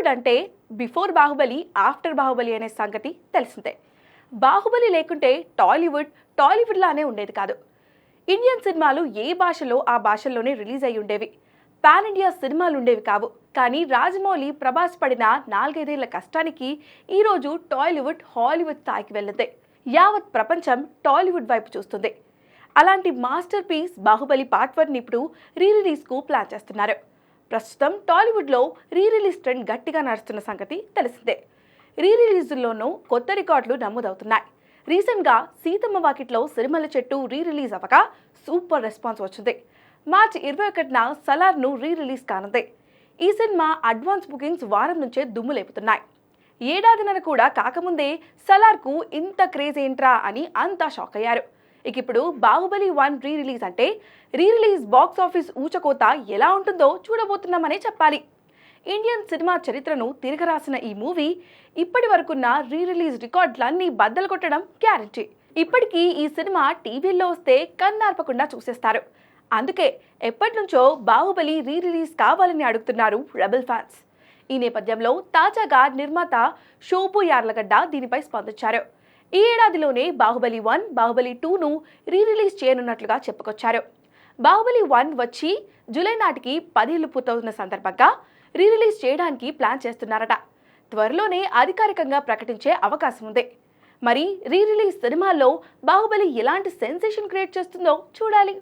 టాలీవుడ్ అంటే before Baahubali after Baahubali అనే సంగతి తెలిసిందే. బాహుబలి లేకుంటే టాలీవుడ్ లానే ఉండేది కాదు. ఇండియన్ సినిమాలు ఏ భాషలో ఆ భాషల్లోనే రిలీజ్ అయ్యి ఉండేవి. పాన్ ఇండియా సినిమాలు ఉండేవి కావు. కానీ రాజమౌళి, ప్రభాస్ పడిన 4-5 ఏళ్ల కష్టానికి ఈరోజు టాలీవుడ్ హాలీవుడ్ స్థాయికి వెళ్ళింది. యావత్ ప్రపంచం టాలీవుడ్ వైపు చూస్తుంది. అలాంటి మాస్టర్ పీస్ బాహుబలి పార్ట్ 1 ఇప్పుడు రిలీజ్కు ప్లాన్ చేస్తున్నారు. ప్రస్తుతం టాలీవుడ్లో రిలీజ్ ట్రెండ్ గట్టిగా నడుస్తున్న సంగతి తెలిసిందే. రిలీజ్ల్లోనూ కొత్త రికార్డులు నమోదవుతున్నాయి. రీసెంట్గా సీతమ్మ వాకిట్లో సిరిమల్ల చెట్టు రిలీజ్ అవ్వగా సూపర్ రెస్పాన్స్ వచ్చింది. మార్చి 21న సలార్ను రిలీజ్ కానుంది. ఈ సినిమా అడ్వాన్స్ బుకింగ్స్ వారం నుంచే దుమ్ము లేపుతున్నాయి. ఏడాదిన్నర కూడా కాకముందే సలార్కు ఇంత క్రేజ్ ఏంట్రా అని అంతా షాక్ అయ్యారు. ఇప్పుడు బాహుబలి 1 రిలీజ్ అంటే రిలీజ్ బాక్స్ ఆఫీస్ ఊచకోత ఎలా ఉంటుందో చూడబోతున్నామనే చెప్పాలి. ఇండియన్ సినిమా చరిత్రను తిరగరాసిన ఈ మూవీ ఇప్పటి వరకున్న రిలీజ్ రికార్డులన్నీ బద్దలు కొట్టడం గ్యారంటీ. ఇప్పటికీ ఈ సినిమా టీవీల్లో వస్తే కన్నార్పకుండా చూసేస్తారు. అందుకే ఎప్పటి నుంచో బాహుబలి రిలీజ్ కావాలని అడుగుతున్నారు రెబెల్ ఫ్యాన్స్. ఈ నేపథ్యంలో తాజాగా నిర్మాత శోభు యార్లగడ్డ దీనిపై స్పందించారు. ఈ ఏడాదిలోనే బాహుబలి 1, బాహుబలి 2ను రిలీజ్ చేయనున్నట్లుగా చెప్పుకొచ్చారు. బాహుబలి 1 వచ్చి జూలై నాటికి 10 ఏళ్లు పూర్తవుతున్న సందర్భంగా రిలీజ్ చేయడానికి ప్లాన్ చేస్తున్నారట. త్వరలోనే అధికారికంగా ప్రకటించే అవకాశం ఉంది. మరి రిలీజ్ సినిమాల్లో బాహుబలి ఎలాంటి సెన్సేషన్ క్రియేట్ చేస్తుందో చూడాలి.